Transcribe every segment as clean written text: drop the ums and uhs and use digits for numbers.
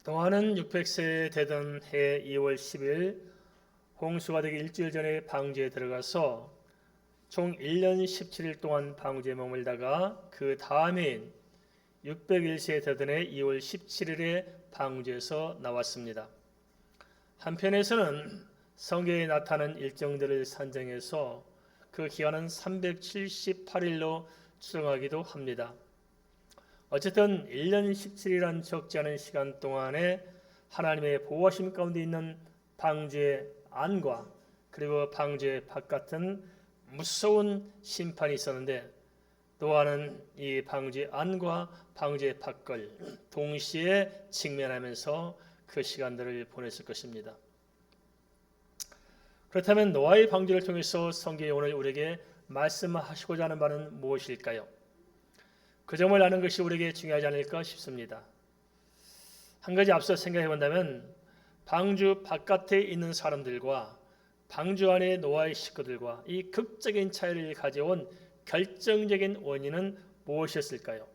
노아는 600세 되던 해 2월 10일 홍수가 되기 일주일 전에 방주에 들어가서 총 1년 17일 동안 방주에 머물다가 그 다음해인 601세 되던 해 2월 17일에 방주에서 나왔습니다. 한편에서는 성경에 나타난 일정들을 산정해서 그 기간은 378일로 추정하기도 합니다. 어쨌든 1년 17일이란 적지 않은 시간 동안에 하나님의 보호하심 가운데 있는 방주의 안과 그리고 방주의 바깥은 무서운 심판이 있었는데 노아는 이 방주의 안과 방주의 밖을 동시에 직면하면서 그 시간들을 보냈을 것입니다. 그렇다면 노아의 방주를 통해서 성경이 오늘 우리에게 말씀하시고자 하는 바는 무엇일까요? 그 점을 아는 것이 우리에게 중요하지 않을까 싶습니다. 한 가지 앞서 생각해 본다면 방주 바깥에 있는 사람들과 방주 안에 노아의 식구들과 이 극적인 차이를 가져온 결정적인 원인은 무엇이었을까요?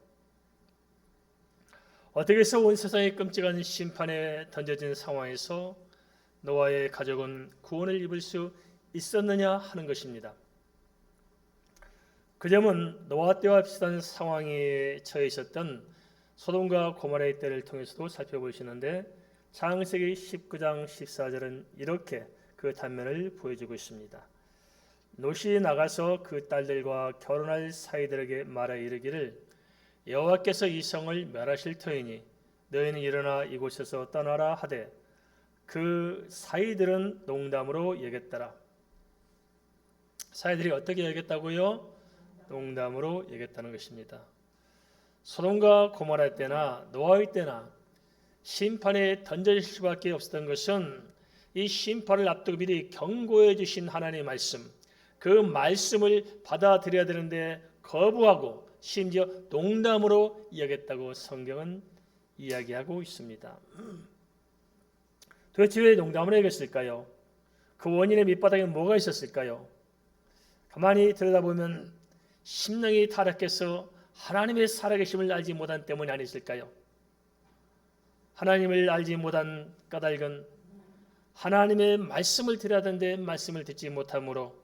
어떻게 해서 온 세상의 끔찍한 심판에 던져진 상황에서 노아의 가족은 구원을 입을 수 있었느냐 하는 것입니다. 그 점은 노아 때와 비슷한 상황에 처해 있었던 소돔과 고모라의 때를 통해서도 살펴볼 수 있는데 창세기 19장 14절은 이렇게 그 단면을 보여주고 있습니다. 롯이 나가서 그 딸들과 결혼할 사이들에게 말하 이르기를 여호와께서 이 성을 멸하실 터이니 너희는 일어나 이곳에서 떠나라 하되 그 사이들은 농담으로 여겼더라. 사이들이 어떻게 여겼다고요? 농담으로 여겼다는 것입니다. 소돔과 고모라 때나 노아의 때나 심판에 던져질 수밖에 없었던 것은 이 심판을 앞두고 미리 경고해 주신 하나님의 말씀, 그 말씀을 받아들여야 되는데 거부하고 심지어 농담으로 여겼다고 성경은 이야기하고 있습니다. 도대체 왜 농담으로 여겼을까요? 그 원인의 밑바닥에 뭐가 있었을까요? 가만히 들여다보면 심령이 타락해서 하나님의 살아계심을 알지 못한 때문이 아니었을까요? 하나님을 알지 못한 까닭은 하나님의 말씀을 들어야 하는데 말씀을 듣지 못함으로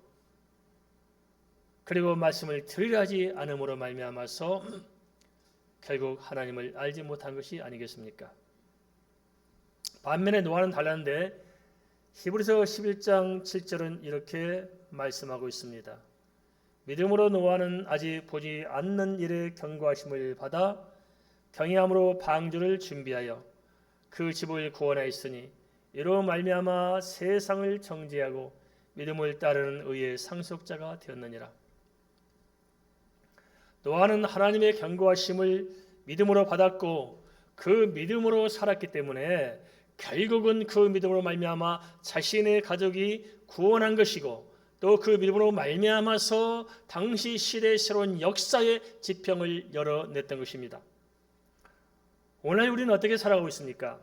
그리고 말씀을 들으려 하지 않음으로 말미암아서 결국 하나님을 알지 못한 것이 아니겠습니까? 반면에 노아는 달랐는데 히브리서 11장 7절은 이렇게 말씀하고 있습니다. 믿음으로 노아는 아직 보지 않는 일에 경고하심을 받아 경외함으로 방주를 준비하여 그 집을 구원하였으니 이로 말미암아 세상을 정죄하고 믿음을 따르는 의의 상속자가 되었느니라. 노아는 하나님의 경고하심을 믿음으로 받았고 그 믿음으로 살았기 때문에 결국은 그 믿음으로 말미암아 자신의 가족이 구원한 것이고 또 그 믿음으로 말미암아서 당시 시대의 새로운 역사의 지평을 열어냈던 것입니다. 오늘 우리는 어떻게 살아가고 있습니까?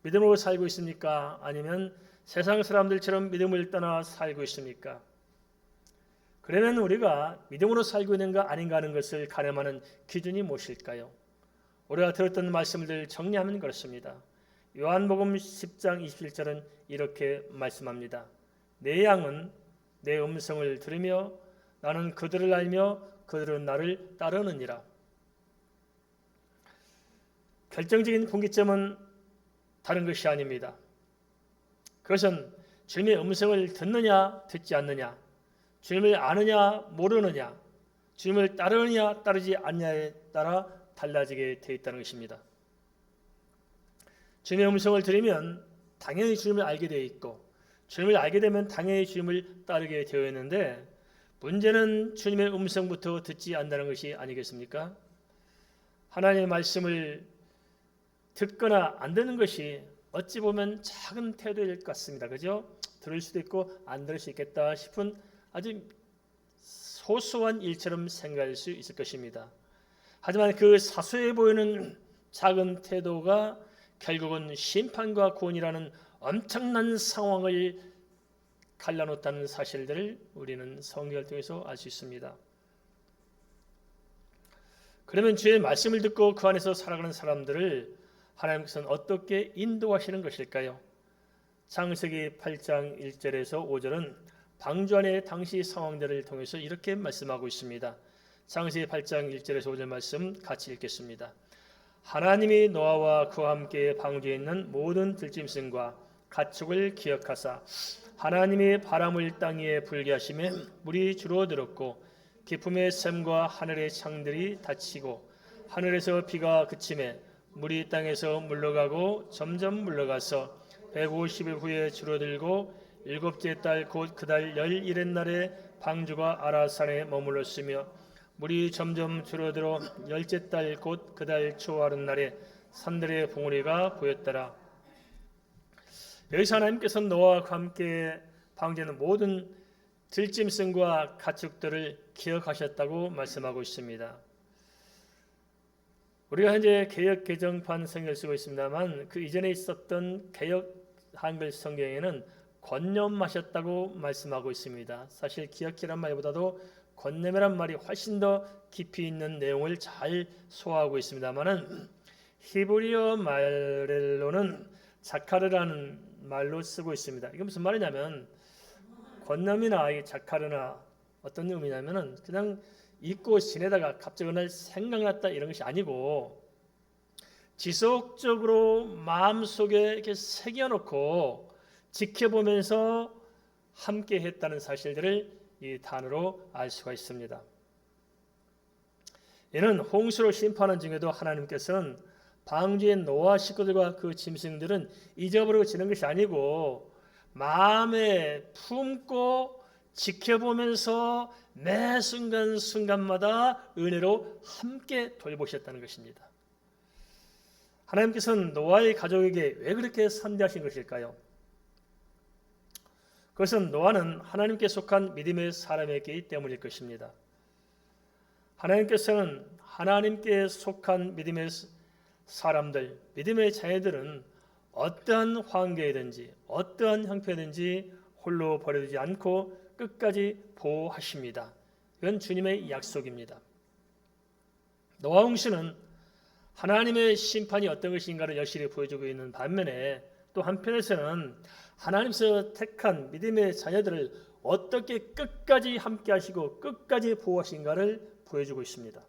믿음으로 살고 있습니까? 아니면 세상 사람들처럼 믿음을 떠나 살고 있습니까? 그러면 우리가 믿음으로 살고 있는가 아닌가 하는 것을 가늠하는 기준이 무엇일까요? 우리가 들었던 말씀들 정리하면 그렇습니다. 요한복음 10장 21절은 이렇게 말씀합니다. 내 양은 내 음성을 들으며 나는 그들을 알며 그들은 나를 따르느니라. 결정적인 분기점은 다른 것이 아닙니다. 그것은 주님의 음성을 듣느냐 듣지 않느냐, 주님을 아느냐 모르느냐, 주님을 따르느냐 따르지 않느냐에 따라 달라지게 되어 있다는 것입니다. 주님의 음성을 들으면 당연히 주님을 알게 되어 있고 주님을 알게 되면 당연히 주님을 따르게 되어 있는데 문제는 주님의 음성부터 듣지 않는다는 것이 아니겠습니까? 하나님의 말씀을 듣거나 안 듣는 것이 어찌 보면 작은 태도일 것 같습니다. 그죠? 들을 수도 있고 안 들을 수 있겠다 싶은 아주 소소한 일처럼 생각할 수 있을 것입니다. 하지만 그 사소해 보이는 작은 태도가 결국은 심판과 구원이라는 엄청난 상황을 갈라놓았다는 사실들을 우리는 성경을 통해서 알 수 있습니다. 그러면 주의 말씀을 듣고 그 안에서 살아가는 사람들을 하나님께서는 어떻게 인도하시는 것일까요? 창세기 8장 1절에서 5절은 방주 안의 당시 상황들을 통해서 이렇게 말씀하고 있습니다. 창세기 8장 1절에서 5절 말씀 같이 읽겠습니다. 하나님이 노아와 그와 함께 방주에 있는 모든 들짐승과 가축을 기억하사 하나님이 바람을 땅 위에 불게 하시매 물이 줄어들었고 깊음의 샘과 하늘의 창들이 닫히고 하늘에서 비가 그치매 물이 땅에서 물러가고 점점 물러가서 150일 후에 줄어들고 일곱째 달 곧 그달 11의 날에 방주가 아라산에 머물렀으며 물이 점점 줄어들어 열째 달 곧 그달 초하룻 날에 산들의 봉우리가 보였더라. 여기서 하나님께서는 노아와 함께 방주에는 모든 들짐승과 가축들을 기억하셨다고 말씀하고 있습니다. 우리가 현재 개역 개정판 성경을 쓰고 있습니다만 그 이전에 있었던 개역 한글 성경에는 권념하셨다고 말씀하고 있습니다. 사실 기억이란 말보다도 권념이란 말이 훨씬 더 깊이 있는 내용을 잘 소화하고 있습니다만은 히브리어 말로는 자카르라는 말로 쓰고 있습니다. 이게 무슨 말이냐면 권념이나 이 자카르나 어떤 의미냐면은 그냥 잊고 지내다가 갑자기 어느 날 생각났다 이런 것이 아니고 지속적으로 마음속에 이렇게 새겨놓고 지켜보면서 함께 했다는 사실들을 이 단어로 알 수가 있습니다. 이는 홍수로 심판한 중에도 하나님께서는 방주의 노아 식구들과 그 짐승들은 잊어버리고 지는 것이 아니고 마음에 품고 지켜보면서 매 순간순간마다 은혜로 함께 돌보셨다는 것입니다. 하나님께서는 노아의 가족에게 왜 그렇게 선대하신 것일까요? 그것은 노아는 하나님께 속한 믿음의 사람이기 때문일 것입니다. 하나님께서는 하나님께 속한 믿음의 사람들, 믿음의 자녀들은 어떠한 환경이든지 어떠한 형편이든지 홀로 버려두지 않고 끝까지 보호하십니다. 이건 주님의 약속입니다. 노아 홍수는 하나님의 심판이 어떤 것인가를 여실히 보여주고 있는 반면에 또 한편에서는 하나님께서 택한 믿음의 자녀들을 어떻게 끝까지 함께 하시고 끝까지 보호하신가를 보여주고 있습니다.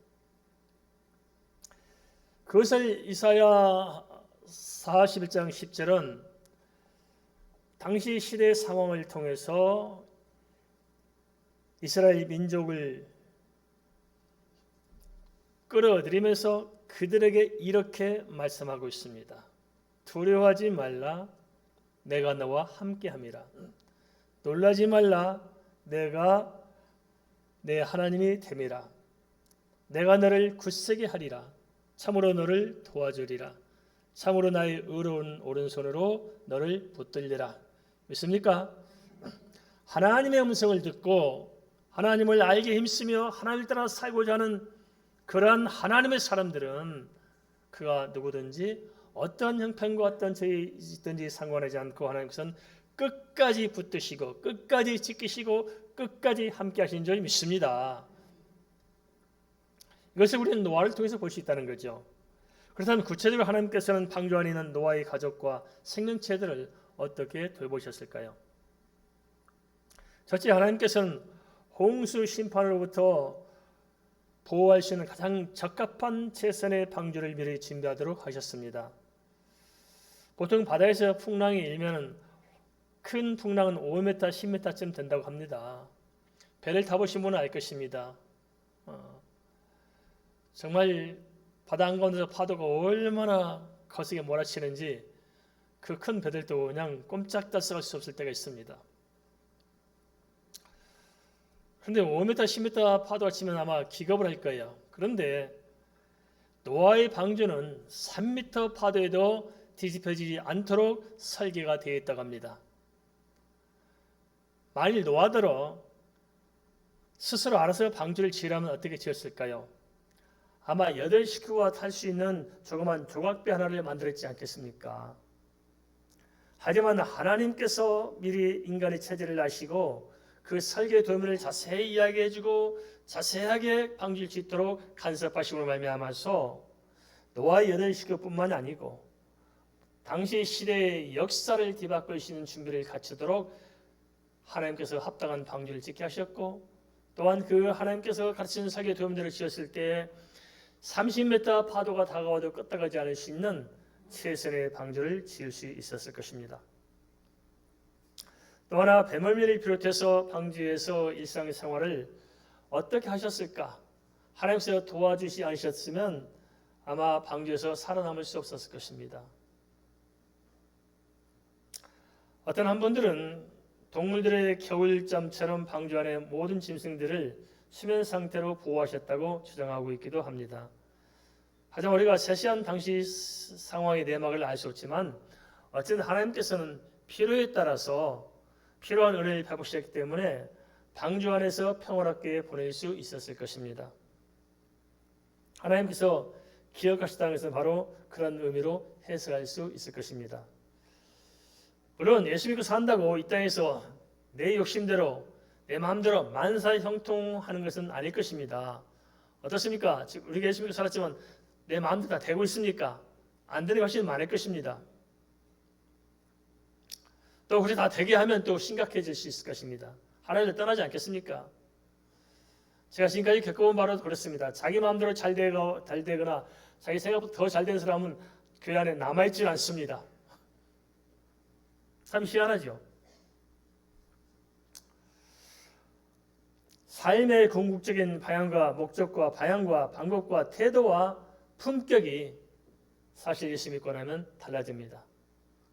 그것을 이사야 41장 10절은 당시 시대 상황을 통해서 이스라엘 민족을 끌어들이면서 그들에게 이렇게 말씀하고 있습니다. 두려워하지 말라, 내가 너와 함께함이라. 놀라지 말라, 내가 내 하나님이 됨이라. 내가 너를 굳세게 하리라. 참으로 너를 도와주리라. 참으로 나의 의로운 오른손으로 너를 붙들리라. 믿습니까? 하나님의 음성을 듣고 하나님을 알게 힘쓰며 하나님을 따라 살고자 하는 그러한 하나님의 사람들은 그가 누구든지 어떤 형편과 어떤 죄이 있든지 상관하지 않고 하나님께서는 끝까지 붙드시고 끝까지 지키시고 끝까지 함께 하시는 줄 믿습니다. 이것을 우리는 노아를 통해서 볼 수 있다는 거죠. 그렇다면 구체적으로 하나님께서는 방주 안에 있는 노아의 가족과 생명체들을 어떻게 돌보셨을까요? 첫째, 하나님께서는 홍수 심판으로부터 보호할 수 있는 가장 적합한 최선의 방주를 미리 준비하도록 하셨습니다. 보통 바다에서 풍랑이 일면 큰 풍랑은 5m, 10m쯤 된다고 합니다. 배를 타보신 분은 알 것입니다. 정말 바다 한가운데서 파도가 얼마나 거세게 몰아치는지 그 큰 배들도 그냥 꼼짝달싹할 수 없을 때가 있습니다. 그런데 5m, 10m 파도가 치면 아마 기겁을 할 거예요. 그런데 노아의 방주는 3m 파도에도 뒤집혀지지 않도록 설계가 되어 있다고 합니다. 만일 노아더러 스스로 알아서 방주를 지으라면 어떻게 지었을까요? 아마 8식구가 탈 수 있는 조그만 조각배 하나를 만들었지 않겠습니까? 하지만 하나님께서 미리 인간의 체질을 아시고 그 설계 도면을 자세히 이야기해주고 자세하게 방주를 짓도록 간섭하심으로 말미암아서 노아의 8식구뿐만 아니고 당시 시대의 역사를 뒤바꿀 수 있는 준비를 갖추도록 하나님께서 합당한 방주를 짓게 하셨고, 또한 그 하나님께서 가르치는 설계 도움들을 지었을 때 30m 파도가 다가와도 끄떡하지 않을 수 있는 최선의 방주를 지을 수 있었을 것입니다. 또 하나, 배멀미를 비롯해서 방주에서 일상생활을 어떻게 하셨을까? 하나님께서 도와주시 않으셨으면 아마 방주에서 살아남을 수 없었을 것입니다. 어떤 한 분들은 동물들의 겨울잠처럼 방주 안의 모든 짐승들을 수면 상태로 보호하셨다고 주장하고 있기도 합니다. 하지만 우리가 세세한 당시 상황의 내막을 알 수 없지만 어쨌든 하나님께서는 필요에 따라서 필요한 은혜를 베푸셨기 때문에 방주 안에서 평화롭게 보낼 수 있었을 것입니다. 하나님께서 기억하셨다는 것은 바로 그런 의미로 해석할 수 있을 것입니다. 물론 예수 믿고 산다고 이 땅에서 내 욕심대로 내 마음대로 만사형통하는 것은 아닐 것입니다. 어떻습니까? 우리가 예수 믿고 살았지만 내 마음대로 다 되고 있습니까? 안 되는 것이 많을 것입니다. 또 우리 다 되게 하면 또 심각해질 수 있을 것입니다. 하나님을 떠나지 않겠습니까? 제가 지금까지 겪어본 바로 그렇습니다. 자기 마음대로 잘 되거나 자기 생각보다 더 잘 된 사람은 교회 안에 남아있지 않습니다. 참 희한하죠. 삶의 궁극적인 방향과 목적과 방법과 태도와 품격이 사실 예수 믿고 나면 달라집니다.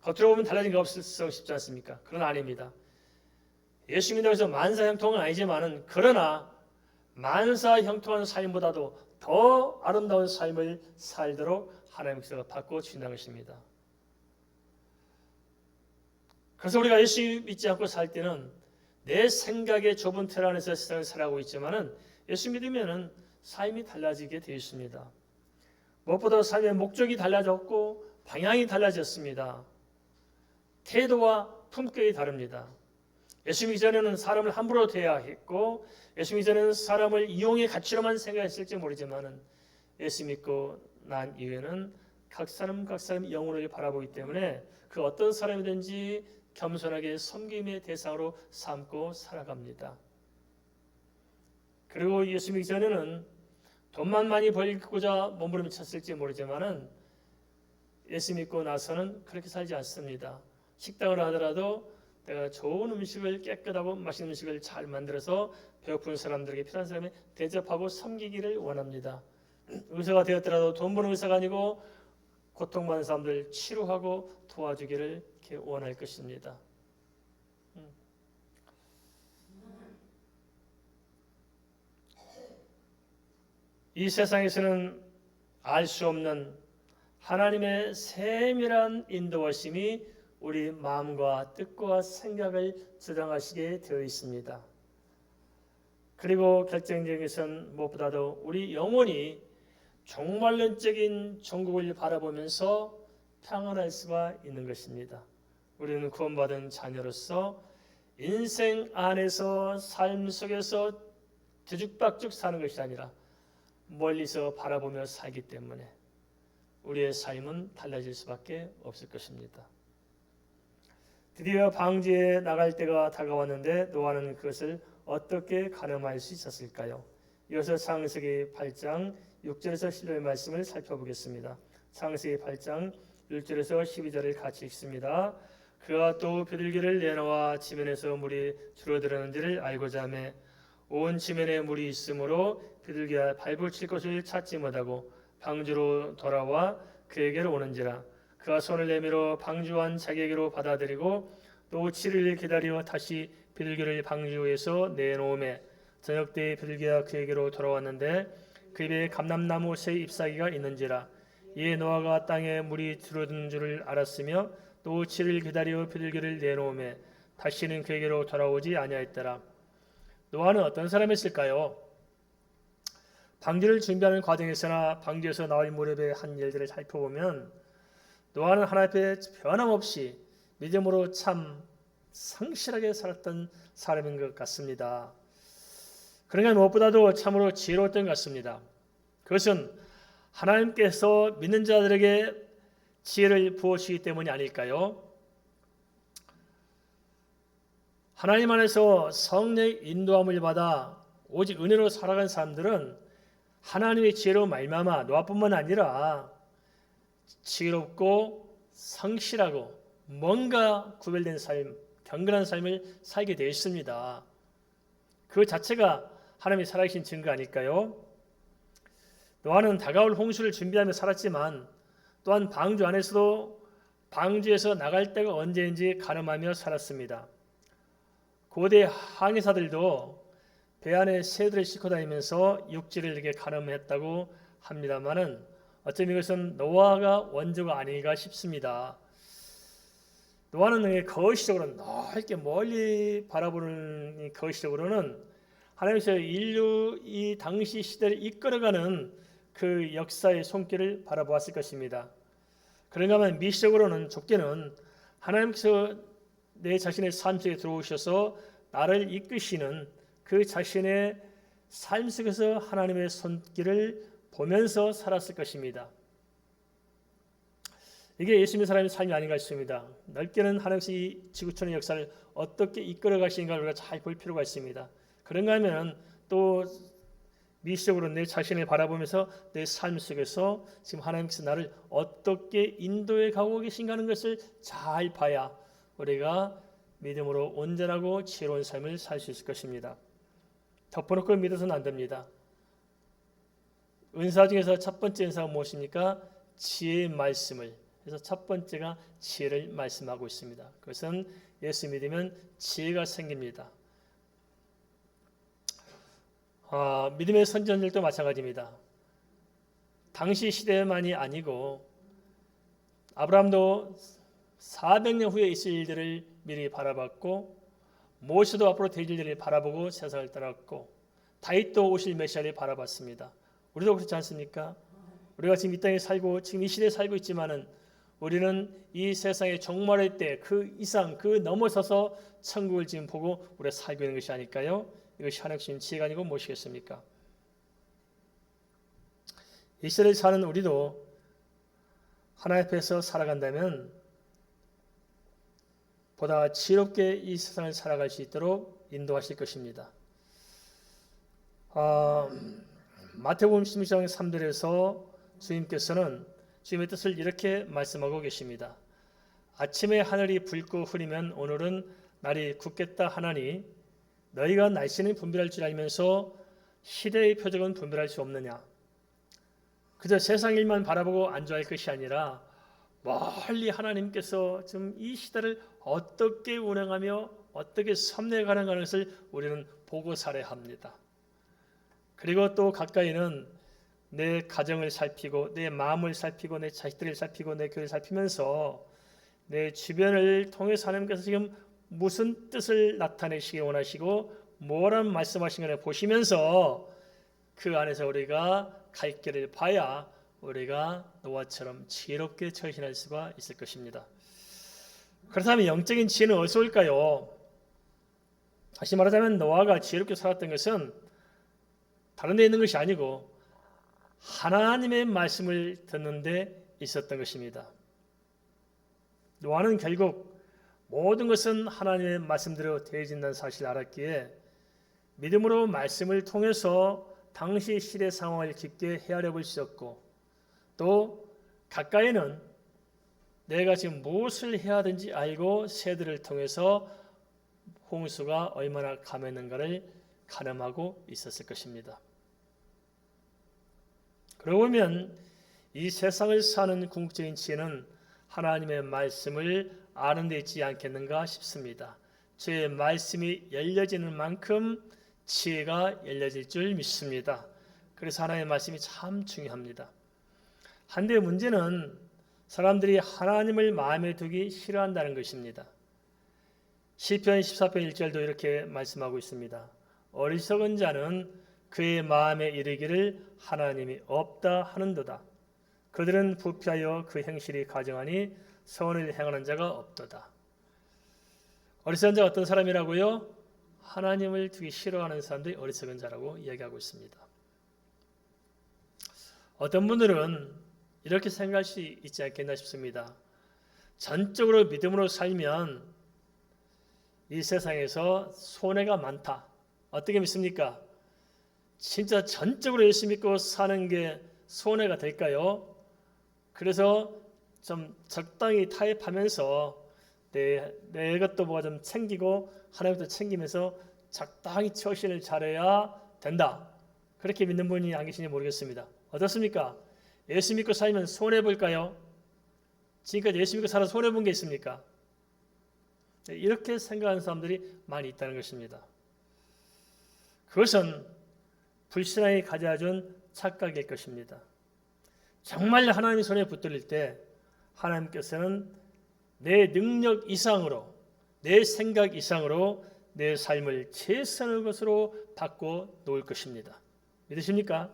겉으로 보면 달라진 게 없을수록 쉽지 않습니까? 그건 아닙니다. 예수 믿는다고 해서 만사형통은 아니지만은 그러나 만사형통한 삶보다도 더 아름다운 삶을 살도록 하나님께서 바꿔주신다는 것입니다. 그래서 우리가 예수 믿지 않고 살 때는 내 생각의 좁은 틀 안에서 세상을 살아가고 있지만은 예수 믿으면은 삶이 달라지게 되어 있습니다. 무엇보다 삶의 목적이 달라졌고 방향이 달라졌습니다. 태도와 품격이 다릅니다. 예수 믿기 전에는 사람을 함부로 대하했고 예수 믿기 전에는 사람을 이용의 가치로만 생각했을지 모르지만은 예수 믿고 난 이후에는 각 사람 영혼을 바라보기 때문에 그 어떤 사람이든지 겸손하게 섬김의 대상으로 삼고 살아갑니다. 그리고 예수 믿기 전에는 돈만 많이 벌고자 몸부림쳤을지 모르지만은 예수 믿고 나서는 그렇게 살지 않습니다. 식당을 하더라도 내가 좋은 음식을 깨끗하고 맛있는 음식을 잘 만들어서 배고픈 사람들에게 필요한 사람에 대접하고 섬기기를 원합니다. 의사가 되었더라도 돈 버는 의사가 아니고 고통받는 사람들 치료하고 도와주기를 원할 것입니다. 이 세상에서는 알 수 없는 하나님의 세밀한 인도하심이 우리 마음과 뜻과 생각을 주장하시게 되어 있습니다. 그리고 결정적인 것은 무엇보다도 우리 영혼이 종말론적인 종국을 바라보면서 평안할 수가 있는 것입니다. 우리는 구원받은 자녀로서 인생 안에서 삶 속에서 뒤죽박죽 사는 것이 아니라 멀리서 바라보며 살기 때문에 우리의 삶은 달라질 수밖에 없을 것입니다. 드디어 방주에 나갈 때가 다가왔는데 노아는 그것을 어떻게 가늠할 수 있었을까요? 이어서 창세기 8장 6절에서 11절의 말씀을 살펴보겠습니다. 창세기 8장 1절에서 12절을 같이 읽습니다. 그가 또 비둘기를 내놓아 지면에서 물이 줄어들었는지를 알고자 하며 온 지면에 물이 있으므로 비둘기가 밟을 칠 곳을 찾지 못하고 방주로 돌아와 그에게로 오는지라. 그가 손을 내밀어 방주 안 자기에게로 받아들이고 또 7일 기다려 다시 비둘기를 방주에서 내놓음에 저녁 때에 비둘기가 그에게로 돌아왔는데 그 입에 감람나무 새 잎사귀가 있는지라. 이에 노아가 땅에 물이 줄어든 줄을 알았으며 또 7일 기다려 비둘기를 내놓음에 다시는 그에게로 돌아오지 아니하였더라. 노아는 어떤 사람이었을까요? 방주를 준비하는 과정에서나 방주에서 나올 무렵의 한 일들을 살펴보면 노아는 하나님 앞에 변함없이 믿음으로 참 성실하게 살았던 사람인 것 같습니다. 그러니까 무엇보다도 참으로 지혜로웠던 것 같습니다. 그것은 하나님께서 믿는 자들에게 지혜를 부어주시기 때문이 아닐까요? 하나님 안에서 성령의 인도함을 받아 오직 은혜로 살아간 사람들은 하나님의 지혜로 말미암아 노아뿐만 아니라 지혜롭고 성실하고 뭔가 구별된 삶, 경건한 삶을 살게 되어 있습니다. 그 자체가 하나님의 살아계신 증거 아닐까요? 노아는 다가올 홍수를 준비하며 살았지만 또한 방주 안에서도 방주에서 나갈 때가 언제인지 가늠하며 살았습니다. 고대 항해사들도 배 안에 새들을 싣고 다니면서 육지를 이렇게 가늠했다고 합니다만은 어쩌면 이것은 노아가 원조가 아닌가 싶습니다. 노아는 거시적으로 넓게 멀리 바라보는 거시적으로는 하나님께서 인류 이 당시 시대를 이끌어가는 그 역사의 손길을 바라보았을 것입니다. 그런가 하면 미시적으로는 좁게는 하나님께서 내 자신의 삶 속에 들어오셔서 나를 이끄시는 그 자신의 삶 속에서 하나님의 손길을 보면서 살았을 것입니다. 이게 예수 믿는 사람의 삶이 아닌가 싶습니다. 넓게는 하나님께서 이 지구촌의 역사를 어떻게 이끌어 가시는가를 우리가 잘 볼 필요가 있습니다. 그런가 하면 또 미시적으로 내 자신을 바라보면서 내 삶 속에서 지금 하나님께서 나를 어떻게 인도해 가고 계신가 하는 것을 잘 봐야 우리가 믿음으로 온전하고 지혜로운 삶을 살 수 있을 것입니다. 덮어놓고 믿어서는 안 됩니다. 은사 중에서 첫 번째 은사가 무엇입니까? 지혜의 말씀을. 그래서 첫 번째가 지혜를 말씀하고 있습니다. 그것은 예수 믿으면 지혜가 생깁니다. 믿음의 선전들도 마찬가지입니다. 당시 시대만이 아니고 아브라함도 400년 후에 있을 일들을 미리 바라봤고 모세도 앞으로 될 일들을 바라보고 세상을 따랐고 다윗도 오실 메시아를 바라봤습니다. 우리도 그렇지 않습니까? 우리가 지금 이 땅에 살고 지금 이 시대에 살고 있지만은 우리는 이 세상의 종말의 때 그 이상 그 넘어서서 천국을 지금 보고 우리가 살고 있는 것이 아닐까요? 이것이 하나님의 지혜가 아니고 무엇이겠습니까? 이 시대를 사는 우리도 하나님 앞에서 살아간다면 보다 지혜롭게 이 세상을 살아갈 수 있도록 인도하실 것입니다. 마태복음 16장 3절에서 주님께서는 주님의 뜻을 이렇게 말씀하고 계십니다. 아침에 하늘이 붉고 흐리면 오늘은 날이 굳겠다 하나니 너희가 날씨는 분별할 줄 알면서 시대의 표적은 분별할 수 없느냐. 그저 세상 일만 바라보고 안주할 것이 아니라 멀리 하나님께서 지금 이 시대를 어떻게 운행하며 어떻게 섭리해 가는 것을 우리는 보고 살아야 합니다. 그리고 또 가까이는 내 가정을 살피고 내 마음을 살피고 내 자식들을 살피고 내 교회를 살피면서 내 주변을 통해서 하나님께서 지금 무슨 뜻을 나타내시기 원하시고 뭐라는 말씀하시는 걸 보시면서 그 안에서 우리가 갈 길을 봐야 우리가 노아처럼 지혜롭게 처신할 수가 있을 것입니다. 그렇다면 영적인 지혜는 어디서 올까요? 다시 말하자면 노아가 지혜롭게 살았던 것은 다른 데 있는 것이 아니고 하나님의 말씀을 듣는 데 있었던 것입니다. 노아는 결국 모든 것은 하나님의 말씀대로 되어진다는 사실을 알았기에 믿음으로 말씀을 통해서 당시 시대 상황을 깊게 헤아려 볼 수 있었고 또 가까이는 내가 지금 무엇을 해야 하는지 알고 새들을 통해서 홍수가 얼마나 감했는가를 가늠하고 있었을 것입니다. 그러고 보면 이 세상을 사는 궁극적인 지혜는 하나님의 말씀을 아는 데 있지 않겠는가 싶습니다. 주의 말씀이 열려지는 만큼 지혜가 열려질 줄 믿습니다. 그래서 하나님의 말씀이 참 중요합니다. 한데 문제는 사람들이 하나님을 마음에 두기 싫어한다는 것입니다. 시편 14편 1절도 이렇게 말씀하고 있습니다. 어리석은 자는 그의 마음에 이르기를 하나님이 없다 하는도다. 그들은 부패하여 그 행실이 가증하니 선을 행하는 자가 없도다. 어리석은 자가 어떤 사람이라고요? 하나님을 두기 싫어하는 사람들이 어리석은 자라고 이야기하고 있습니다. 어떤 분들은 이렇게 생각할 수 있지 않겠나 싶습니다. 전적으로 믿음으로 살면 이 세상에서 손해가 많다. 어떻게 믿습니까? 진짜 전적으로 예수 믿고 사는 게 손해가 될까요? 그래서 좀 적당히 타협하면서 내 것도 뭐가 좀 챙기고 하나님도 챙기면서 적당히 처신을 잘해야 된다. 그렇게 믿는 분이 안 계신지 모르겠습니다. 어떻습니까? 예수 믿고 살면 손해볼까요? 지금까지 예수 믿고 살아서 손해본 게 있습니까? 이렇게 생각하는 사람들이 많이 있다는 것입니다. 그것은 불신앙이 가져준 착각일 것입니다. 정말 하나님의 손에 붙들릴 때 하나님께서는 내 능력 이상으로, 내 생각 이상으로 내 삶을 최선의 것으로 바꿔 놓을 것입니다. 믿으십니까?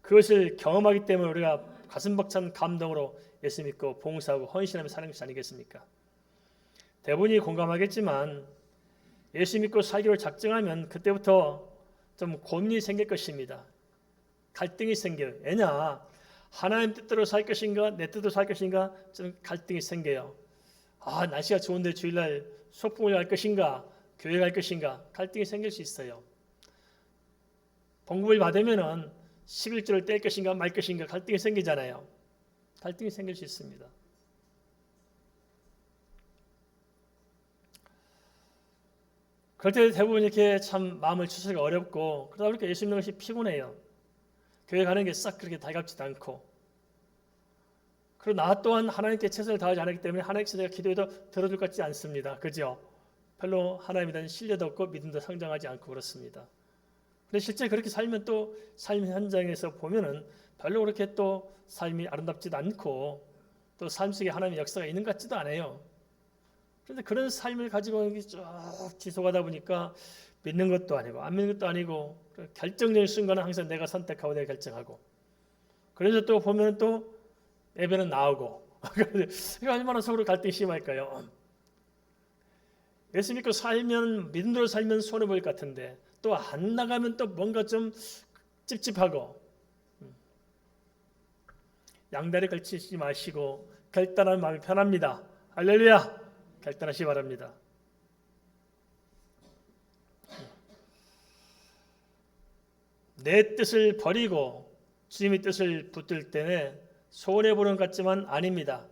그것을 경험하기 때문에 우리가 가슴 벅찬 감동으로 예수 믿고 봉사하고 헌신하며 사는 것이 아니겠습니까? 대부분이 공감하겠지만 예수 믿고 살기로 작정하면 그때부터 좀 고민이 생길 것입니다. 갈등이 생겨요. 왜냐? 하나님 뜻대로 살 것인가 내 뜻대로 살 것인가 좀 갈등이 생겨요. 날씨가 좋은데 주일날 소풍을 갈 것인가 교회 갈 것인가 갈등이 생길 수 있어요. 봉급을 받으면은 11조를 뗄 것인가 말 것인가 갈등이 생기잖아요. 갈등이 생길 수 있습니다. 그럴 때 대부분 이렇게 참 마음을 추스르기가 어렵고 그러다 보니까 예수 믿는 것이 피곤해요. 교회 가는 게 싹 그렇게 달갑지도 않고 그리고 나 또한 하나님께 최선을 다하지 않았기 때문에 하나님께서 내가 기도해도 들어줄 것 같지 않습니다. 그죠? 별로 하나님에 대한 신뢰도 없고 믿음도 성장하지 않고 그렇습니다. 근데 실제 그렇게 살면 또 삶 현장에서 보면은 별로 그렇게 또 삶이 아름답지도 않고 또 삶 속에 하나님의 역사가 있는 것 같지도 않아요. 그런데 그런 삶을 가지고 쭉 지속하다 보니까 믿는 것도 아니고 안 믿는 것도 아니고 결정적인 순간은 항상 내가 선택하고 내가 결정하고 그래서 또 보면 또 예배는 나오고 이거 얼마나 서로 갈등이 심할까요? 예수 믿고 살면 믿음으로 살면 손해 보일 것 같은데 또 안 나가면 또 뭔가 좀 찝찝하고 양다리 걸치지 마시고 결단하는 마음이 편합니다. 할렐루야! 결단하시기 바랍니다. 내 뜻을 버리고 주님의 뜻을 붙들 때는 손해보는 것 같지만 아닙니다.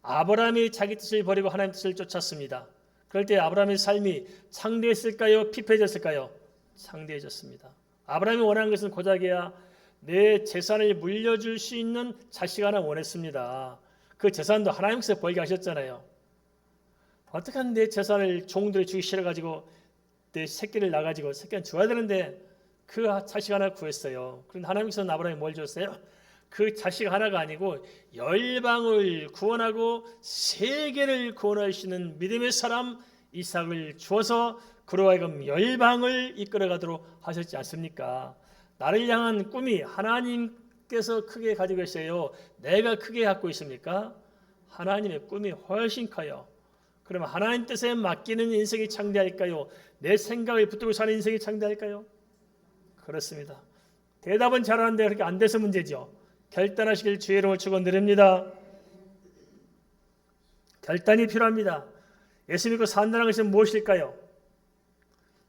아브라함이 자기 뜻을 버리고 하나님의 뜻을 쫓았습니다. 그럴 때 아브라함의 삶이 창대했을까요? 피폐해졌을까요? 창대해졌습니다. 아브라함이 원하는 것은 고작이야 내 재산을 물려줄 수 있는 자식 하나 원했습니다. 그 재산도 하나님께서 벌게 하셨잖아요. 어떻게 하면 내 재산을 종들이 주기 싫어가지고 내 새끼를 낳아가지고 새끼는 줘야 되는데 그 자식 하나 구했어요. 그런데 하나님께서는 아브라함이 뭘 줬어요? 그 자식 하나가 아니고 열방을 구원하고 세계를 구원하시는 믿음의 사람 이삭을 주어서 그로 하여금 열방을 이끌어가도록 하셨지 않습니까? 나를 향한 꿈이 하나님께서 크게 가지고 계세요. 내가 크게 갖고 있습니까? 하나님의 꿈이 훨씬 커요. 그러면 하나님 뜻에 맡기는 인생이 창대할까요? 내 생각을 붙들고 사는 인생이 창대할까요? 그렇습니다. 대답은 잘하는데 그렇게 안 돼서 문제죠. 결단하시길 주의 이름을 축원드립니다. 결단이 필요합니다. 예수 믿고 산다는 것은 무엇일까요?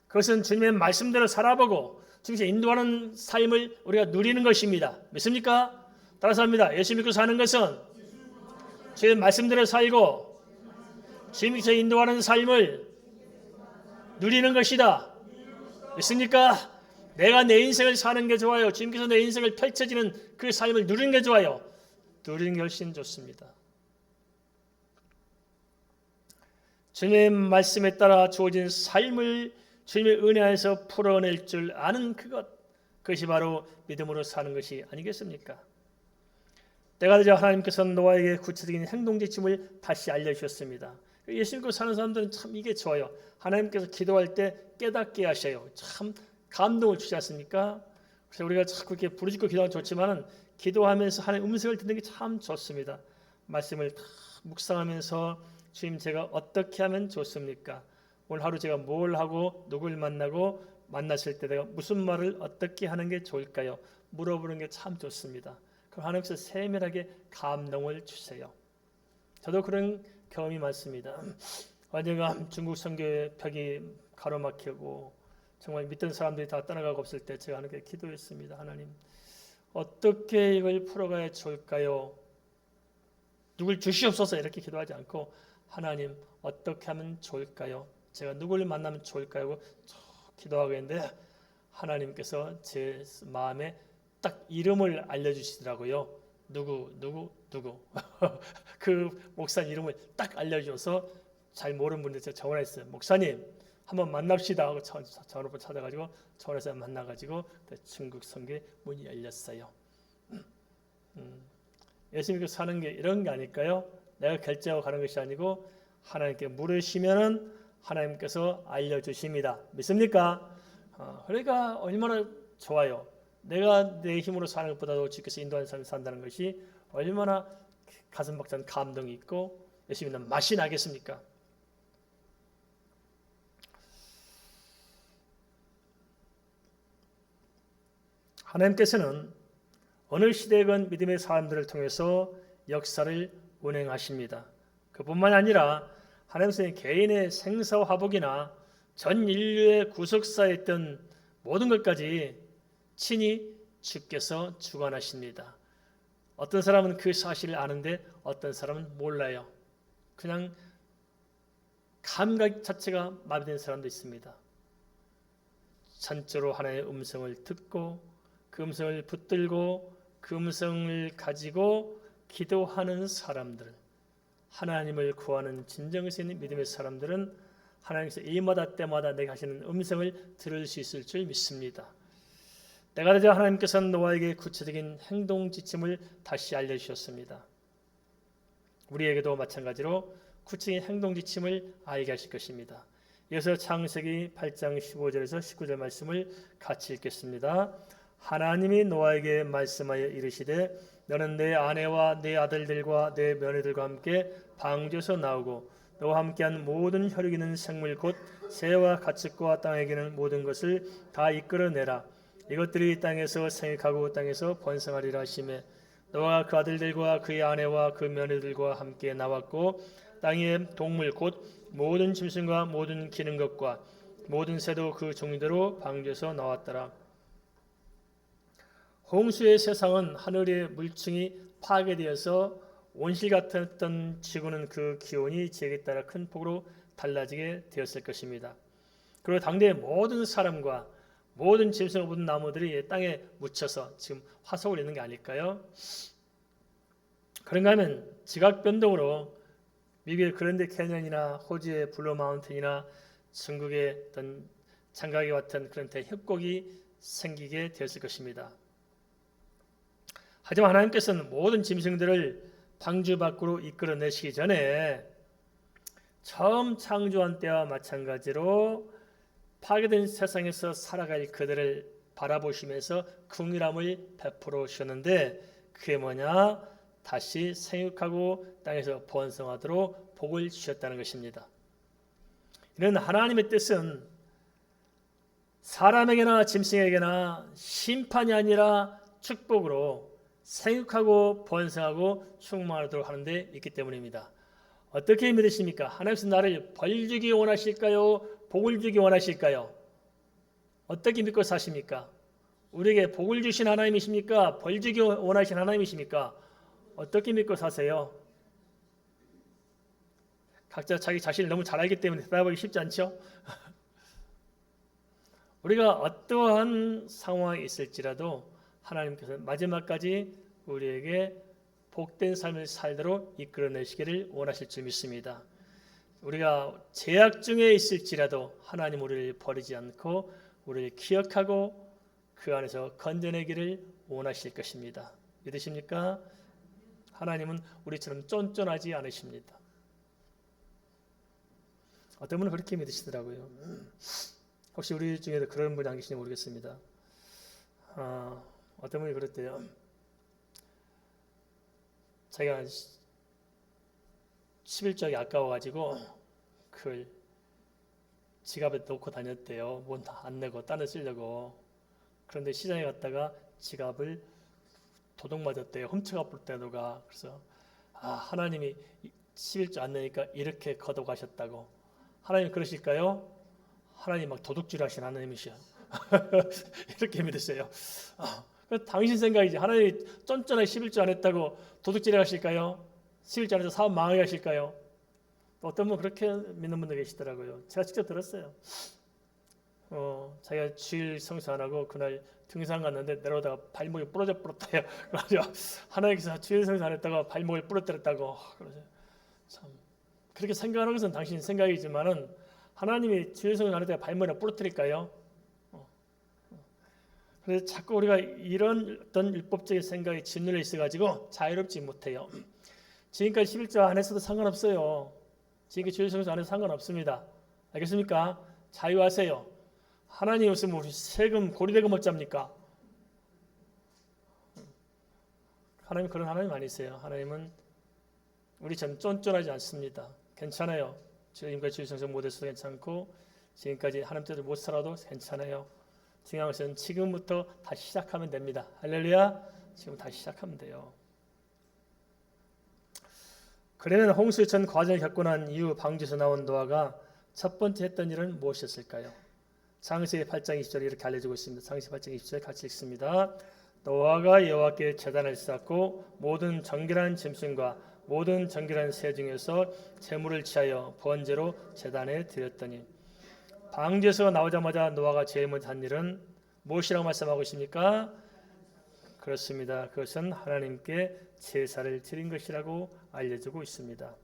그것은 주님의 말씀대로 살아보고 주님께서 인도하는 삶을 우리가 누리는 것입니다. 믿습니까? 따라서 합니다. 예수 믿고 사는 것은 주의 말씀대로 살고 주님께서 인도하는 삶을 누리는 것이다. 믿습니까? 내가 내 인생을 사는 게 좋아요. 주님께서 내 인생을 펼쳐지는 그 삶을 누리는 게 좋아요. 누리는 게 훨씬 좋습니다. 주님의 말씀에 따라 주어진 삶을 주님의 은혜 안에서 풀어낼 줄 아는 그것이 바로 믿음으로 사는 것이 아니겠습니까? 때가 되자 하나님께서는 노아에게 구체적인 행동 지침을 다시 알려주셨습니다. 예수 믿고 사는 사람들은 참 이게 좋아요. 하나님께서 기도할 때 깨닫게 하셔요. 참 감동을 주지 않습니까? 그래서 우리가 자꾸 이렇게 부르짖고 기도하면 좋지만은 기도하면서 하나님의 음성을 듣는 게 참 좋습니다. 말씀을 다 묵상하면서 주님 제가 어떻게 하면 좋습니까? 오늘 하루 제가 뭘 하고 누굴 만나고 만났을 때 내가 무슨 말을 어떻게 하는 게 좋을까요? 물어보는 게 참 좋습니다. 그럼 하나님께서 세밀하게 감동을 주세요. 저도 그런 경험이 많습니다. 언젠가 중국 선교회 벽이 가로막히고 정말 믿던 사람들이 다 떠나가고 없을 때 제가 하나님께 기도했습니다. 하나님, 어떻게 이걸 풀어가야 좋을까요? 누굴 주시옵소서 이렇게 기도하지 않고 하나님 어떻게 하면 좋을까요? 제가 누구를 만나면 좋을까요? 하고 기도하고 있는데 하나님께서 제 마음에 딱 이름을 알려주시더라고요. 누구 그 목사님 이름을 딱 알려줘서 잘 모르는 분들 제가 전화했어요. 목사님 한번 만납시다 하고 전화번호 찾아가지고 전화해서 만나가지고 중국 선교회 문이 열렸어요. 예수 믿고 사는 게 이런 게 아닐까요? 내가 결정하고 가는 것이 아니고 하나님께 물으시면은 하나님께서 알려주십니다. 믿습니까? 그러니까 얼마나 좋아요. 내가 내 힘으로 사는 것보다도 주께서 인도하는 삶을 산다는 것이 얼마나 가슴 벅찬 감동이 있고 예수 믿는 맛이 나겠습니까? 하나님께서는 어느 시대건 믿음의 사람들을 통해서 역사를 운행하십니다. 그뿐만 아니라 하나님께서는 개인의 생사화복이나 전 인류의 구속사에 있던 모든 것까지 친히 주께서 주관하십니다. 어떤 사람은 그 사실을 아는데 어떤 사람은 몰라요. 그냥 감각 자체가 마비된 사람도 있습니다. 전적으로 하나님의 음성을 듣고 그 음성을 붙들고 그 음성을 가지고 기도하는 사람들, 하나님을 구하는 진정성 있는 믿음의 사람들은 하나님께서 일마다 때마다 내가 하시는 음성을 들을 수 있을 줄 믿습니다. 때가 되자 하나님께서는 노아에게 구체적인 행동 지침을 다시 알려주셨습니다. 우리에게도 마찬가지로 구체적인 행동 지침을 알게 하실 것입니다. 이어서 창세기 8장 15절에서 19절 말씀을 같이 읽겠습니다. 하나님이 노아에게 말씀하여 이르시되 너는 내 아내와 내 아들들과 내 며느리들과 함께 방주에서 나오고 너와 함께한 모든 혈육이는 생물 곧 새와 가축과 땅에 기는 모든 것을 다 이끌어내라. 이것들이 땅에서 생육하고 땅에서 번성하리라 하시매 노아가 그 아들들과 그의 아내와 그 며느리들과 함께 나왔고 땅의 동물 곧 모든 짐승과 모든 기는 것과 모든 새도 그 종류대로 방주에서 나왔더라. 홍수의 세상은 하늘의 물층이 파괴되어서 온실 같았던 지구는 그 기온이 지역에 따라 큰 폭으로 달라지게 되었을 것입니다. 그리고 당대의 모든 사람과 모든 짐승과 모든 나무들이 땅에 묻혀서 지금 화석을 내는 게 아닐까요? 그런가 하면 지각 변동으로 미국의 그랜드 캐년이나 호주의 블루 마운틴이나 중국의 어떤 장각이 같은 그런 대협곡이 생기게 되었을 것입니다. 하지만 하나님께서는 모든 짐승들을 방주 밖으로 이끌어내시기 전에 처음 창조한 때와 마찬가지로 파괴된 세상에서 살아갈 그들을 바라보시면서 긍휼함을 베풀어 주셨는데 그게 뭐냐? 다시 생육하고 땅에서 번성하도록 복을 주셨다는 것입니다. 이는 하나님의 뜻은 사람에게나 짐승에게나 심판이 아니라 축복으로 생육하고 번성하고 충만하도록 하는 데 있기 때문입니다. 어떻게 믿으십니까? 하나님께서 나를 벌 주기 원하실까요? 복을 주기 원하실까요? 어떻게 믿고 사십니까? 우리에게 복을 주신 하나님이십니까? 벌 주기 원하신 하나님이십니까? 어떻게 믿고 사세요? 각자 자기 자신을 너무 잘 알기 때문에 대답하기 쉽지 않죠? 우리가 어떠한 상황에 있을지라도 하나님께서 마지막까지 우리에게 복된 삶을 살도록 이끌어내시기를 원하실 줄 믿습니다. 우리가 제약 중에 있을지라도 하나님 우리를 버리지 않고 우리를 기억하고 그 안에서 건져내기를 원하실 것입니다. 믿으십니까? 하나님은 우리처럼 쫀쫀하지 않으십니다. 어떤 분은 그렇게 믿으시더라고요. 혹시 우리 중에도 그런 분이 안 계시는지 모르겠습니다. 어떤 분이 그랬대요. 자기가 11조가 아까워가지고 그걸 지갑에 넣고 다녔대요. 뭐 안 내고 딴 데 쓰려고. 그런데 시장에 갔다가 지갑을 도둑 맞았대요. 훔쳐가 볼 때 누가. 그래서 하나님이 11조 안 내니까 이렇게 걷어가셨다고. 하나님 그러실까요? 하나님 막 도둑질 하신 하나님이시여. 이렇게 믿으세요. 당신 생각이지. 하나님이 쫀쫀하게 11조 안 했다고 도둑질해 가실까요? 11조 안 해서 사업 망하게 하실까요? 어떤 분 그렇게 믿는 분도 계시더라고요. 제가 직접 들었어요. 자기가 주일 성수 안 하고 그날 등산 갔는데 내려오다가 발목이 부러져 버렸대요. 그래서 하나님께서 주일 성수 안 했다가 발목을 부러뜨렸다고. 그래서 참 그렇게 생각하는 것은 당신 생각이지만은 하나님이 주일 성수 안 했다가 발목을 부러뜨릴까요? 그래서 자꾸 우리가 이런 어떤 율법적인 생각에 짓눌려 있어가지고 자유롭지 못해요. 지금까지 11조 안 했어도 상관없어요. 지금까지 주일 성수 안 해도 상관없습니다. 알겠습니까? 자유하세요. 하나님 없으면 우리 세금 고리대금 어쩝니까? 하나님 그런 하나님 아니세요. 하나님은 우리처럼 쫀쫀하지 않습니다. 괜찮아요. 지금까지 주일 성수 못했어도 괜찮고 지금까지 하나님 뜻을 못 살아도 괜찮아요. 중요한 것은 지금부터 다시 시작하면 됩니다. 할렐루야. 지금 다시 시작하면 돼요. 그러면 홍수 전 과정을 겪고 난 이후 방주에서 나온 노아가 첫 번째 했던 일은 무엇이었을까요? 창세기 8장 20절에 이렇게 알려주고 있습니다. 창세기 8장 20절 같이 읽습니다. 노아가 여호와께 제단을 쌓고 모든 정결한 짐승과 모든 정결한 새 중에서 제물을 취하여 번제로 제단에 드렸더니. 방주에서 나오자마자 노아가 제일 먼저 한 일은 무엇이라고 말씀하고 있습니까? 그렇습니다. 그것은 하나님께 제사를 드린 것이라고 알려주고 있습니다.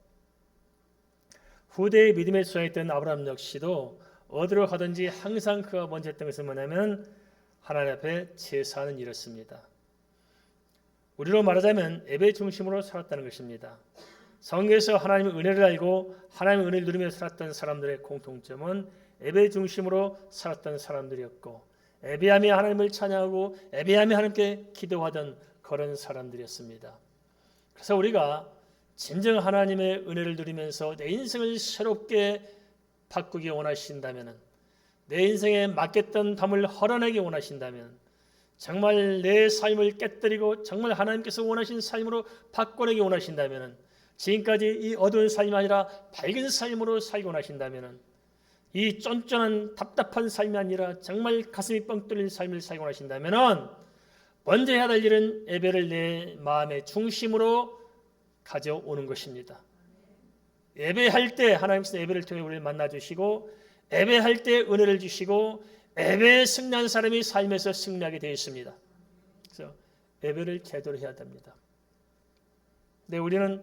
후대의 믿음에 수행했던 아브라함 역시도 어디로 가든지 항상 그가 먼저 했던 것은 뭐냐면 하나님 앞에 제사하는 일이었습니다. 우리로 말하자면 예배 중심으로 살았다는 것입니다. 성경에서 하나님의 은혜를 알고 하나님의 은혜를 누리며 살았던 사람들의 공통점은 예배 중심으로 살았던 사람들이었고 예배하며 하나님을 찬양하고 예배하며 하나님께 기도하던 그런 사람들이었습니다. 그래서 우리가 진정 하나님의 은혜를 누리면서 내 인생을 새롭게 바꾸기 원하신다면, 내 인생에 맡겼던 담을 헐어내기 원하신다면, 정말 내 삶을 깨뜨리고 정말 하나님께서 원하신 삶으로 바꿔내기 원하신다면, 지금까지 이 어두운 삶이 아니라 밝은 삶으로 살기 원하신다면, 이 쫀쫀한 답답한 삶이 아니라 정말 가슴이 뻥 뚫린 삶을 살기 원하신다면 먼저 해야 할 일은 예배를 내 마음의 중심으로 가져오는 것입니다. 예배할 때 하나님께서 예배를 통해 우리를 만나주시고 예배할 때 은혜를 주시고 예배에 승리한 사람이 삶에서 승리하게 되어 있습니다. 그래서 예배를 제대로 해야 됩니다. 근데 우리는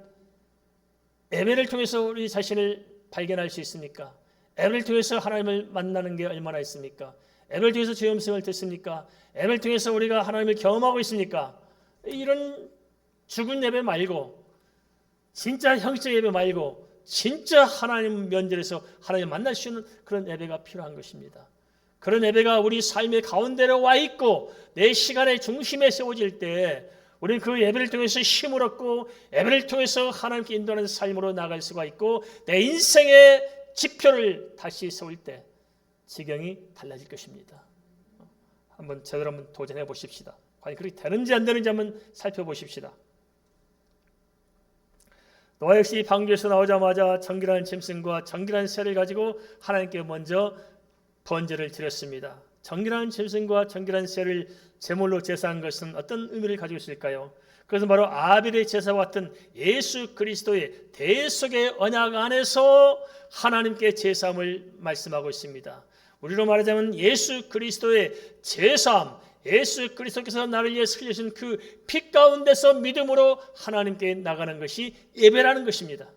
예배를 통해서 우리 자신을 발견할 수 있습니까? 예배를 통해서 하나님을 만나는 게 얼마나 있습니까? 예배를 통해서 주의 음성을 듣습니까? 예배를 통해서 우리가 하나님을 경험하고 있습니까? 이런 죽은 예배 말고 진짜 형식 예배 말고 진짜 하나님 면전에서 하나님 만날 수 있는 그런 예배가 필요한 것입니다. 그런 예배가 우리 삶의 가운데로 와 있고 내 시간의 중심에 세워질 때 우리는 그 예배를 통해서 힘을 얻고 예배를 통해서 하나님께 인도하는 삶으로 나갈 수가 있고 내 인생의 지표를 다시 세울 때 지경이 달라질 것입니다. 한번 제대로 한번 도전해 보십시다. 과연 그렇게 되는지 안 되는지 한번 살펴보십시다. 노아 역시 방주에서 나오자마자 정결한 짐승과 정결한 새를 가지고 하나님께 먼저 번제를 드렸습니다. 정결한 짐승과 정결한 새를 제물로 제사한 것은 어떤 의미를 가지고 있을까요? 그것은 바로 아벨의 제사와 같은 예수 그리스도의 대속의 언약 안에서 하나님께 제사함을 말씀하고 있습니다. 우리로 말하자면 예수 그리스도의 제사함, 예수 그리스도께서 나를 위해서 흘리신 그 피 가운데서 믿음으로 하나님께 나가는 것이 예배라는 것입니다.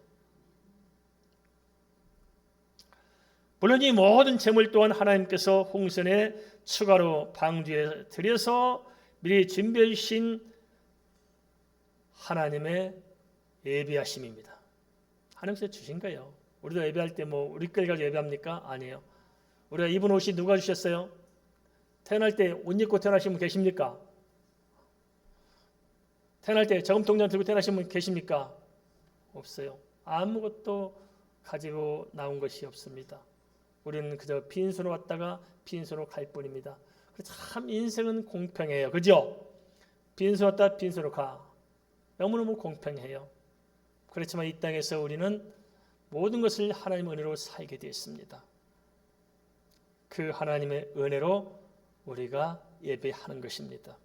물론 이 모든 제물 또한 하나님께서 홍선에 추가로 방주에 드려서 미리 준비해 주신 하나님의 예배하심입니다. 하나님께서 주신 거예요. 우리도 예배할 때 뭐 우리 걸 가지고 예배합니까? 아니에요. 우리가 입은 옷이 누가 주셨어요? 태어날 때 옷 입고 태어나신 분 계십니까? 태어날 때 저금통장 들고 태어나신 분 계십니까? 없어요. 아무것도 가지고 나온 것이 없습니다. 우리는 그저 빈손으로 왔다가 빈손으로 갈 뿐입니다. 참 인생은 공평해요. 그죠? 빈수 왔다 빈수로 가. 너무너무 공평해요. 그렇지만 이 땅에서 우리는 모든 것을 하나님의 은혜로 살게 되었습니다. 그 하나님의 은혜로 우리가 예배하는 것입니다.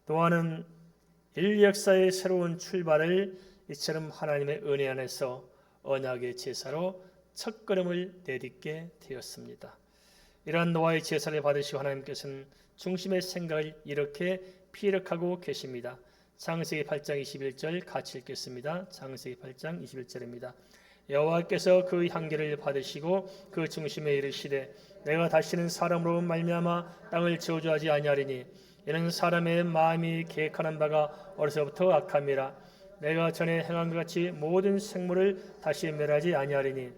노아는 인류 역사의 새로운 출발을 이처럼 하나님의 은혜 안에서 언약의 제사로 첫걸음을 내딛게 되었습니다. 이러한 노아의 제사를 받으시고 하나님께서는 중심의 생각을 이렇게 피력하고 계십니다. 창세기 8장 21절 같이 읽겠습니다. 창세기 8장 21절입니다. 여호와께서 그 향기를 받으시고 그 중심에 이르시되 내가 다시는 사람으로 말미암아 땅을 저주하지 아니하리니 이는 사람의 마음이 계획하는 바가 어려서부터 악함이라. 내가 전에 행한 것 같이 모든 생물을 다시 멸하지 아니하리니.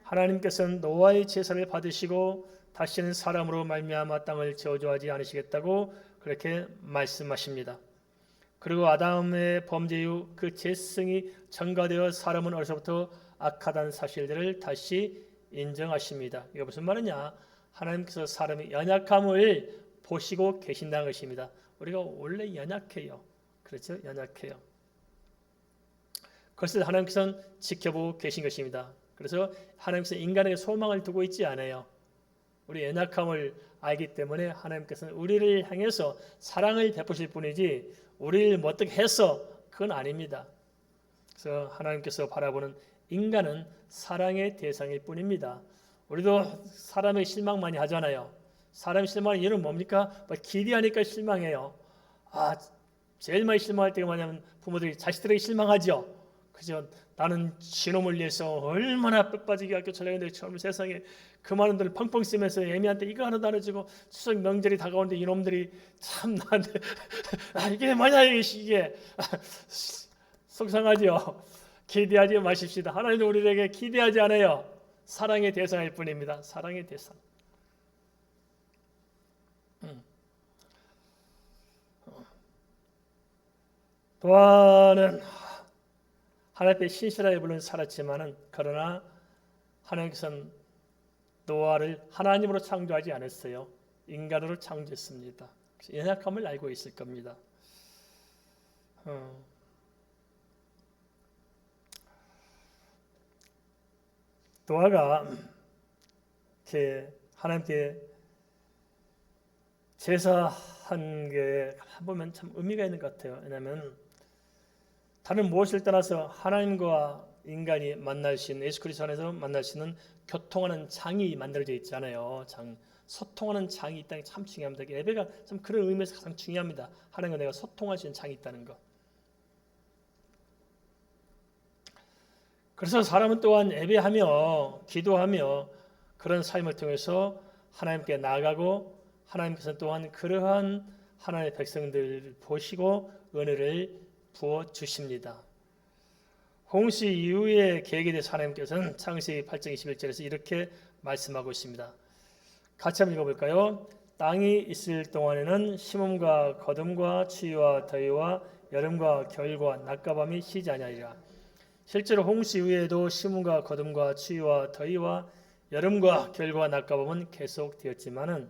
하나님께서는 노아의 제사를 받으시고 다시는 사람으로 말미암아 땅을 저주하지 않으시겠다고 그렇게 말씀하십니다. 그리고 아담의 범죄 이후 그 죄성이 전가되어 사람은 어려서부터 악하다는 사실들을 다시 인정하십니다. 이게 무슨 말이냐? 하나님께서 사람의 연약함을 보시고 계신다는 것입니다. 우리가 원래 연약해요. 그렇죠? 연약해요. 그것을 하나님께서는 지켜보고 계신 것입니다. 그래서 하나님께서 인간에게 소망을 두고 있지 않아요. 우리 연약함을 알기 때문에 하나님께서는 우리를 향해서 사랑을 베푸실 뿐이지 우리를 뭐 어떻게 해서 그건 아닙니다. 그래서 하나님께서 바라보는 인간은 사랑의 대상일 뿐입니다. 우리도 사람의 실망 많이 하잖아요. 사람의 실망의 이유는 뭡니까? 기대하니까 실망해요. 제일 많이 실망할 때가 뭐냐면 부모들이 자식들에게 실망하죠. 그죠? 나는 지놈을 위해서 얼마나 뼈빠지게 학교 전략인데 처음 세상에 그 많은 돈을 펑펑 쓰면서 애미한테 이거 하나도 안 해주고 추석 명절이 다가오는데 이놈들이 참 나한테 이게 뭐냐 이게 속상하죠. 기대하지 마십시다. 하나님도 우리에게 기대하지 않아요. 사랑의 대상일 뿐입니다. 사랑의 대상. 노아는 하나님 앞에 신실하게 물론 살았지만은 그러나 하나님께서는 노아를 하나님으로 창조하지 않았어요. 인간으로 창조했습니다. 연약함을 알고 있을 겁니다. 노아가 이렇게 하나님께 제사한 게 보면 참 의미가 있는 것 같아요. 왜냐하면 다른 무엇을 떠나서 하나님과 인간이 만날 수 있는 예수 그리스도 안에서 만날 수 있는 교통하는 장이 만들어져 있잖아요. 소통하는 장이 있다는 게 참 중요합니다. 예배가 참 그런 의미에서 가장 중요합니다. 하나님과 내가 소통할 수 있는 장이 있다는 것. 그래서 사람은 또한 예배하며 기도하며 그런 삶을 통해서 하나님께 나아가고 하나님께서 또한 그러한 하나님의 백성들을 보시고 은혜를 부어주십니다. 홍수 이후의 계획에 대해서 하나님께서는 창세기 8장 21절에서 이렇게 말씀하고 있습니다. 같이 한번 읽어볼까요? 땅이 있을 동안에는 심음과 거둠과 추위와 더위와 여름과 겨울과 낮과 밤이 쉬지 아니하리라. 실제로 홍수 이후에도 심음과 거둠과 추위와 더위와 여름과 겨울과 낮과 밤은 계속되었지만은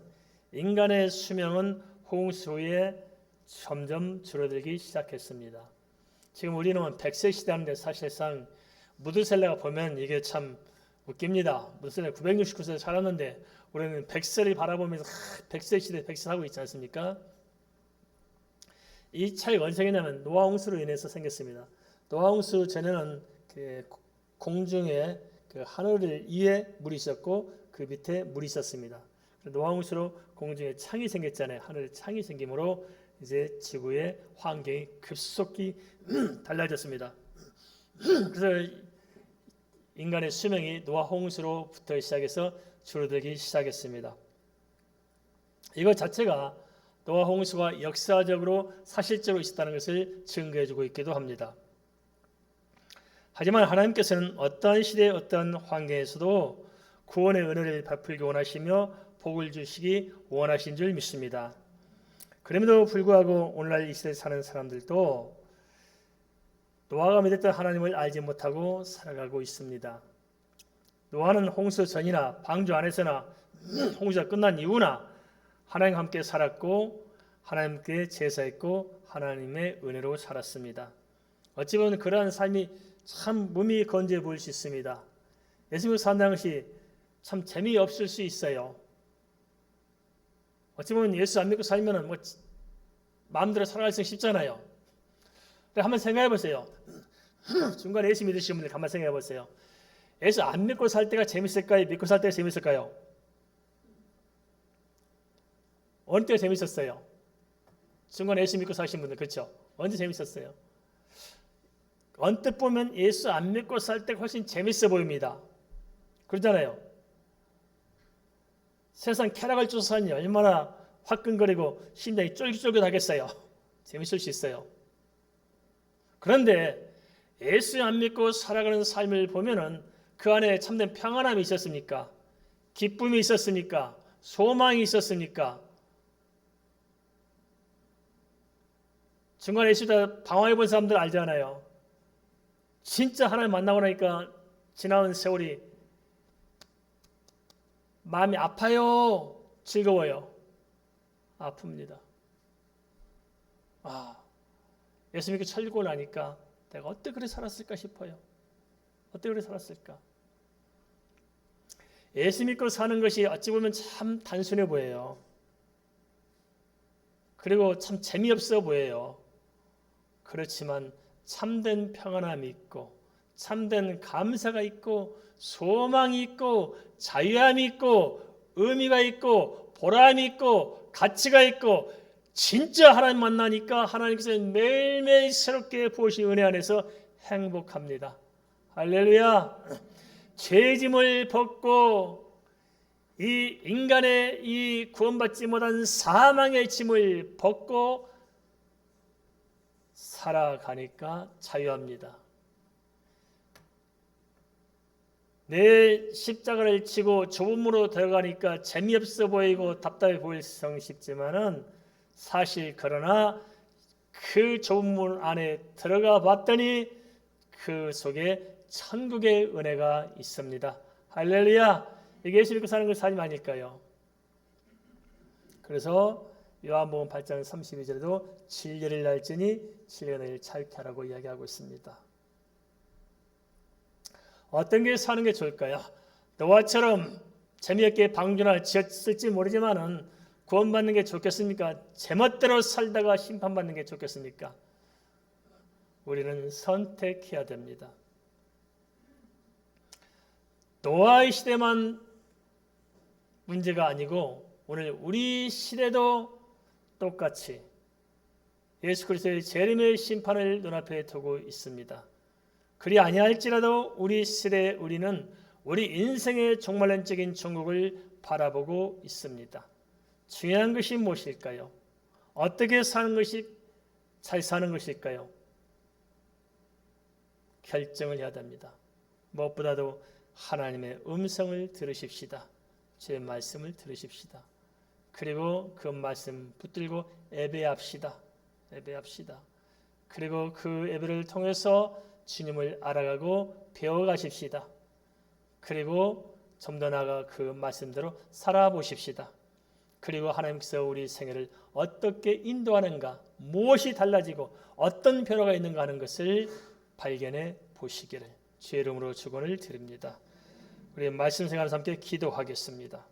인간의 수명은 홍수 후에 점점 줄어들기 시작했습니다. 지금 우리는 100세 시대인데 사실상 무드셀라가 보면 이게 참 웃깁니다. 무드셀라 969세 살았는데 우리는 100세를 바라보면서 100세 시대 100세 하고 있지 않습니까? 이 차이가 어디서 생겼냐면 노아 홍수로 인해서 생겼습니다. 노아 홍수 전에는 그 공중에 그 하늘 위에 물이 있었고 그 밑에 물이 있었습니다. 노아 홍수로 공중에 창이 생겼잖아요. 하늘에 창이 생김으로 이제 지구의 환경이 급속히 달라졌습니다. 그래서 인간의 수명이 노아 홍수로부터 시작해서 줄어들기 시작했습니다. 이것 자체가 노아 홍수가 역사적으로 사실적으로 있었다는 것을 증거해주고 있기도 합니다. 하지만 하나님께서는 어떠한 시대 어떠한 환경에서도 구원의 은혜를 베풀기 원하시며 복을 주시기 원하신 줄 믿습니다. 그럼에도 불구하고 오늘날 이 시대에 사는 사람들도 노아가 믿었던 하나님을 알지 못하고 살아가고 있습니다. 노아는 홍수 전이나 방주 안에서나 홍수가 끝난 이후나 하나님과 함께 살았고 하나님께 제사했고 하나님의 은혜로 살았습니다. 어찌 보면 그러한 삶이 참 몸이 건조해 보일 수 있습니다. 예수님을 산다는 것이 참 재미없을 수 있어요. 어찌 보면 예수 안 믿고 살면 뭐 마음대로 살아갈 수 쉽잖아요. 한번 생각해 보세요. 중간에 예수 믿으시는 분들 한번 생각해 보세요. 예수 안 믿고 살 때가 재밌을까요? 믿고 살 때가 재밌을까요? 어느 때가 재밌었어요? 중간에 예수 믿고 사신 분들 그렇죠? 언제 재밌었어요? 언뜻 보면 예수 안 믿고 살 때가 훨씬 재밌어 보입니다. 그러잖아요. 세상 쾌락을 쫓아서 사니 얼마나 화끈거리고 심장이 쫄깃쫄깃하겠어요. 재밌을 수 있어요. 그런데 예수 안 믿고 살아가는 삶을 보면은 그 안에 참된 평안함이 있었습니까? 기쁨이 있었습니까? 소망이 있었습니까? 중간에 예수다 방황해 본 사람들 알잖아요. 진짜 하나님 만나고 나니까 지나온 세월이 마음이 아파요? 즐거워요? 아픕니다. 예수 믿고 살고 나니까 내가 어떻게 그렇게 살았을까 싶어요. 어떻게 그렇게 살았을까? 예수 믿고 사는 것이 어찌 보면 참 단순해 보여요. 그리고 참 재미없어 보여요. 그렇지만 참된 평안함이 있고 참된 감사가 있고 소망이 있고 자유함이 있고 의미가 있고 보람이 있고 가치가 있고 진짜 하나님 만나니까 하나님께서 매일매일 새롭게 부으신 은혜 안에서 행복합니다. 할렐루야. 죄짐을 벗고 이 인간의 이 구원받지 못한 사망의 짐을 벗고 살아가니까 자유합니다. 내 십자가를 지고 좁음으로 들어가니까 재미없어 보이고 답답해 보일 수 싶지만은 사실 그러나 그 좁은 문 안에 들어가 봤더니 그 속에 천국의 은혜가 있습니다. 할렐루야. 이게 예수 믿고 사는 걸 삶이 아닐까요? 그래서 요한복음 8장 32절에도 진리를 알지니 진리가 너희를 자유케 하라고 이야기하고 있습니다. 어떤 게 사는 게 좋을까요? 노아처럼 재미있게 방주나 지었을지 모르지만은 구원받는 게 좋겠습니까? 제멋대로 살다가 심판받는 게 좋겠습니까? 우리는 선택해야 됩니다. 노아의 시대만 문제가 아니고 오늘 우리 시대도 똑같이 예수 그리스도의 재림의 심판을 눈앞에 두고 있습니다. 그리 아니할지라도 우리 시대 우리는 우리 인생의 종말론적인 천국을 바라보고 있습니다. 중요한 것이 무엇일까요? 어떻게 사는 것이 잘 사는 것일까요? 결정을 해야 됩니다. 무엇보다도 하나님의 음성을 들으십시다. 제 말씀을 들으십시다. 그리고 그 말씀 붙들고 예배합시다. 그리고 그 예배를 통해서 주님을 알아가고 배워가십시다. 그리고 좀 더 나아가 그 말씀대로 살아보십시다. 그리고 하나님께서 우리 생애를 어떻게 인도하는가, 무엇이 달라지고 어떤 변화가 있는가 하는 것을 발견해 보시기를 주의 이름으로 축원을 드립니다. 우리 말씀 생활을 함께 기도하겠습니다.